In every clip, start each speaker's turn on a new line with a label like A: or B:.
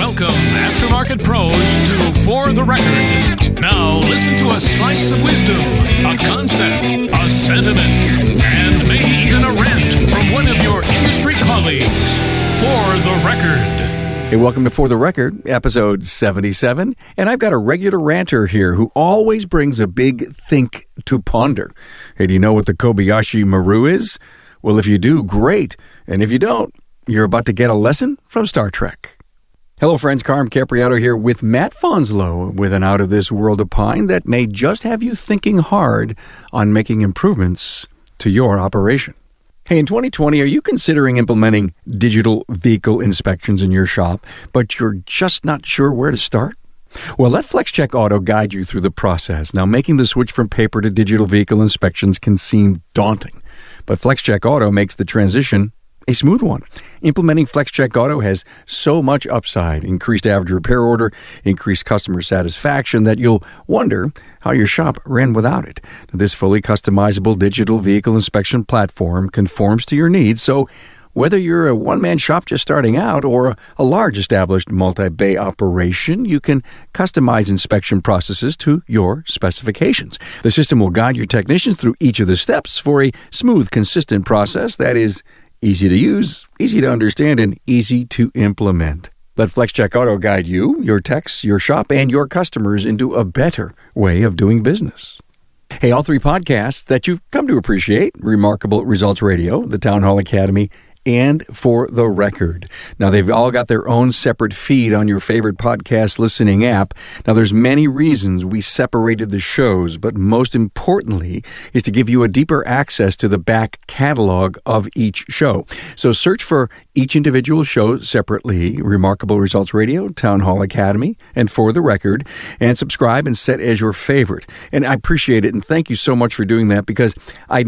A: Welcome, aftermarket pros, to For the Record. Now listen to a slice of wisdom, a concept, a sentiment, and maybe even a rant from one of your industry colleagues. For the Record.
B: Hey, welcome to For the Record, episode 77. And I've got a regular ranter here who always brings a big think to ponder. Hey, do you know what the Kobayashi Maru is? Well, if you do, great. And if you don't, you're about to get a lesson from Star Trek. Hello, friends. Carm Capriato here with Matt Fanslow with an out-of-this-world opine that may just have you thinking hard on making improvements to your operation. Hey, in 2020, are you considering implementing digital vehicle inspections in your shop, but you're just not sure where to start? Well, let FlexCheck Auto guide you through the process. Now, making the switch from paper to digital vehicle inspections can seem daunting, but FlexCheck Auto makes the transition a smooth one. Implementing FlexCheck Auto has so much upside, increased average repair order, increased customer satisfaction, that you'll wonder how your shop ran without it. This fully customizable digital vehicle inspection platform conforms to your needs, so whether you're a one-man shop just starting out or a large established multi-bay operation, you can customize inspection processes to your specifications. The system will guide your technicians through each of the steps for a smooth, consistent process that is easy to use, easy to understand, and easy to implement. Let FlexCheck Auto guide you, your techs, your shop, and your customers into a better way of doing business. Hey, all three podcasts that you've come to appreciate, Remarkable Results Radio, the Town Hall Academy, and For the Record. Now, they've all got their own separate feed on your favorite podcast listening app. Now, there's many reasons we separated the shows, but most importantly is to give you a deeper access to the back catalog of each show. So search for each individual show separately, Remarkable Results Radio, Town Hall Academy, and For the Record, and subscribe and set as your favorite. And I appreciate it, and thank you so much for doing that, because I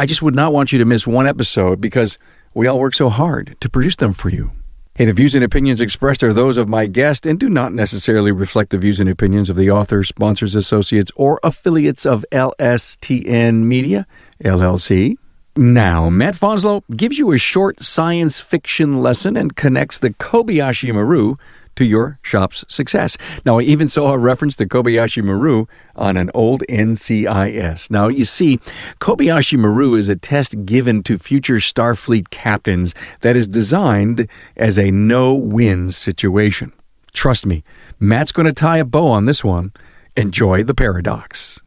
B: just would not want you to miss one episode, because we all work so hard to produce them for you. Hey, the views and opinions expressed are those of my guest and do not necessarily reflect the views and opinions of the authors, sponsors, associates, or affiliates of LSTN Media, LLC. Now, Matt Fanslow gives you a short science fiction lesson and connects the Kobayashi Maru to your shop's success. Now, I even saw a reference to Kobayashi Maru on an old NCIS. Now, you see, Kobayashi Maru is a test given to future Starfleet captains that is designed as a no-win situation. Trust me, Matt's going to tie a bow on this one. Enjoy the paradox.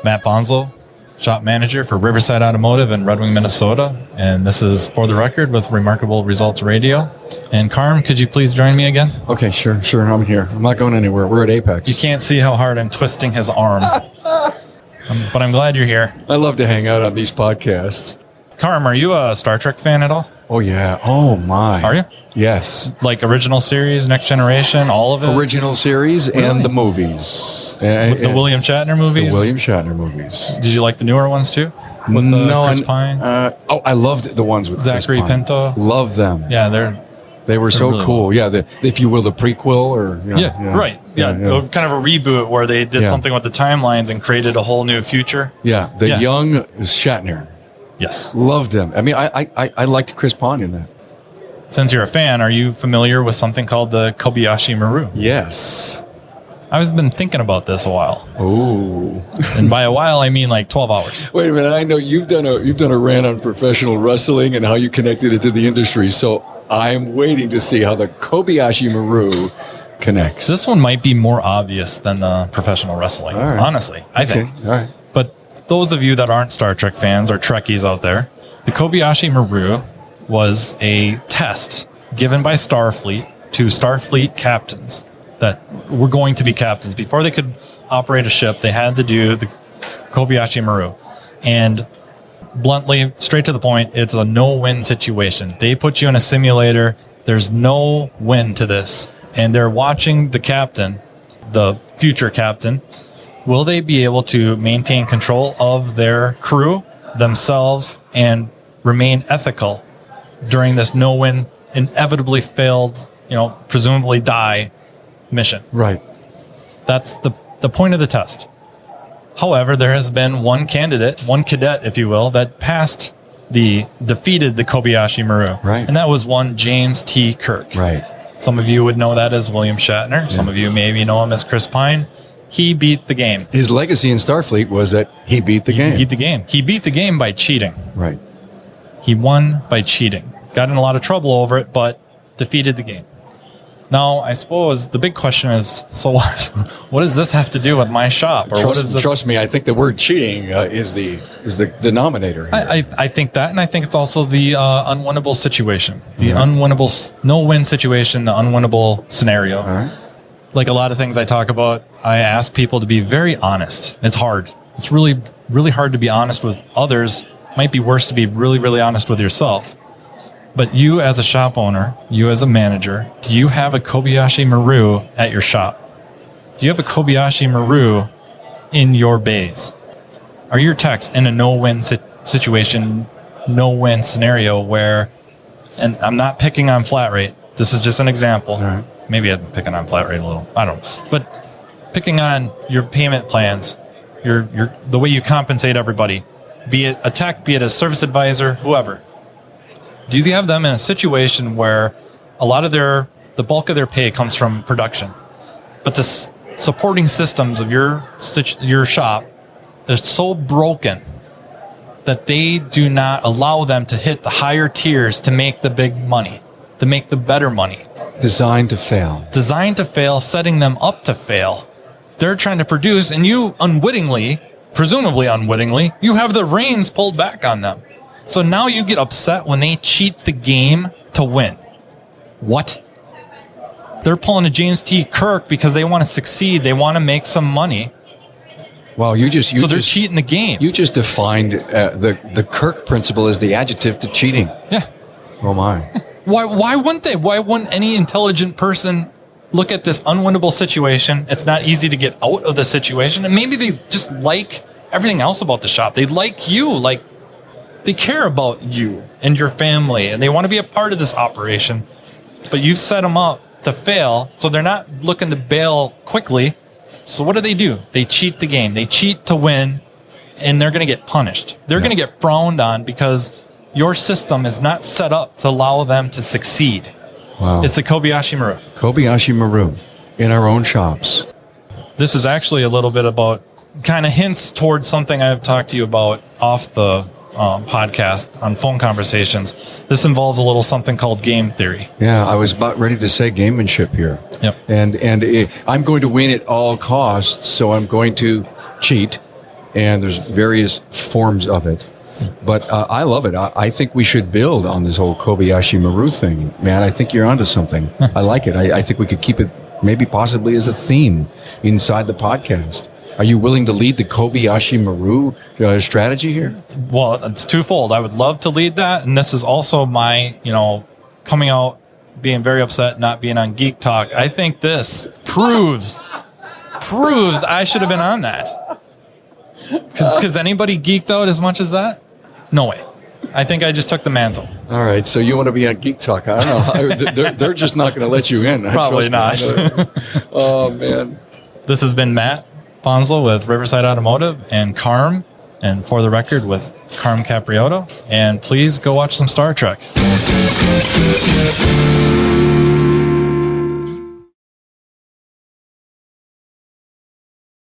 C: Matt Fanslow, shop manager for Riverside Automotive in Red Wing, Minnesota. And this is For the Record with Remarkable Results Radio. And Carm, could you please join me again?
B: Okay, sure. I'm here. I'm not going anywhere. We're at Apex.
C: You can't see how hard I'm twisting his arm. But I'm glad you're here.
B: I love to hang out on these podcasts.
C: Carm, are you a Star Trek fan at all?
B: Oh, yeah. Oh, my.
C: Are you?
B: Yes.
C: Like original series, Next Generation, all of it?
B: Original series
C: Really?
B: and the movies.
C: The William Shatner movies?
B: The William Shatner movies.
C: Did you like the newer ones too? With Chris Pine?
B: I loved the ones with
C: Zachary
B: Chris Pine.
C: Pinto?
B: Love them.
C: Yeah,
B: They were so
C: really
B: cool. Yeah, if you will, the prequel or...
C: Right. Yeah, kind of a reboot where they did something with the timelines and created a whole new future.
B: Yeah, young Shatner.
C: Yes.
B: Loved him. I mean, I liked Chris Pine in that.
C: Since you're a fan, are you familiar with something called the Kobayashi Maru?
B: Yes.
C: I've been thinking about this a while.
B: Oh.
C: And by a while, I mean like 12 hours.
B: Wait a minute. I know you've done a rant on professional wrestling and how you connected it to the industry. So I'm waiting to see how the Kobayashi Maru connects.
C: This one might be more obvious than the professional wrestling, honestly, I think.
B: All right.
C: But those of you that aren't Star Trek fans or Trekkies out there, the Kobayashi Maru was a test given by Starfleet to Starfleet captains that were going to be captains. Before they could operate a ship, they had to do the Kobayashi Maru. And bluntly, straight to the point, it's a no-win situation. They put you in a simulator. There's no win to this. And they're watching the captain, the future captain. Will they be able to maintain control of their crew, themselves, and remain ethical during this no-win, inevitably failed, presumably die mission?
B: Right.
C: That's the point of the test. However, there has been one candidate, one cadet, if you will, that passed defeated the Kobayashi Maru.
B: Right.
C: And that was one James T. Kirk.
B: Right.
C: Some of you would know that as William Shatner. Yeah. Some of you maybe know him as Chris Pine. He beat the game.
B: His legacy in Starfleet was that he beat the game.
C: He beat the game. He beat the game by cheating.
B: Right.
C: He won by cheating. Got in a lot of trouble over it, but defeated the game. Now, I suppose the big question is, so what? What does this have to do with my shop? Or
B: trust me, I think the word cheating is the denominator here.
C: I think that, and I think it's also the unwinnable situation. The unwinnable, no-win situation, the unwinnable scenario.
B: All right.
C: Like a lot of things I talk about, I ask people to be very honest. It's hard. It's really, really hard to be honest with others. Might be worse to be really, really honest with yourself. But you as a shop owner, you as a manager, do you have a Kobayashi Maru at your shop? Do you have a Kobayashi Maru in your bays? Are your techs in a no-win situation, no-win scenario where, and I'm not picking on flat rate, this is just an example.
B: All right.
C: Maybe I'm picking on flat rate a little, I don't know. But picking on your payment plans, your the way you compensate everybody, be it a tech, be it a service advisor, whoever. Do you have them in a situation where a lot of the bulk of their pay comes from production, but the supporting systems of your shop is so broken that they do not allow them to hit the higher tiers to make the big money, to make the better money?
B: Designed to fail.
C: Designed to fail, setting them up to fail. They're trying to produce, and you unwittingly, presumably unwittingly, you have the reins pulled back on them. So now you get upset when they cheat the game to win. What? They're pulling a James T. Kirk because they want to succeed. They want to make some money.
B: Well, they're
C: cheating the game.
B: You just defined the Kirk principle as the adjective to cheating.
C: Yeah.
B: Oh my.
C: Why wouldn't they? Why wouldn't any intelligent person look at this unwinnable situation? It's not easy to get out of the situation. And maybe they just like everything else about the shop. They like you. Like, they care about you and your family, and they want to be a part of this operation. But you've set them up to fail, so they're not looking to bail quickly. So what do? They cheat the game. They cheat to win, and they're going to get punished. They're going to get frowned on because your system is not set up to allow them to succeed.
B: Wow.
C: It's the Kobayashi Maru.
B: Kobayashi Maru in our own shops.
C: This is actually a little bit about kind of hints towards something I've talked to you about off the podcast on phone conversations. This involves a little something called game theory.
B: Yeah, I was about ready to say gamemanship here.
C: Yep.
B: And I'm going to win at all costs, so I'm going to cheat, and there's various forms of it. But I love it. I think we should build on this whole Kobayashi Maru thing. Man, I think you're onto something. I like it. I think we could keep it maybe possibly as a theme inside the podcast. Are you willing to lead the Kobayashi Maru strategy here?
C: Well, it's twofold. I would love to lead that. And this is also my, coming out, being very upset, not being on Geek Talk. I think this proves I should have been on that. Because anybody geeked out as much as that? No way. I think I just took the mantle.
B: All right. So you want to be on Geek Talk. I don't know. They're just not going to let you in.
C: Probably not.
B: Oh, man.
C: This has been Matt Fanslow with Riverside Automotive and Carm, and For the Record with Carm Capriotto. And please go watch some Star Trek.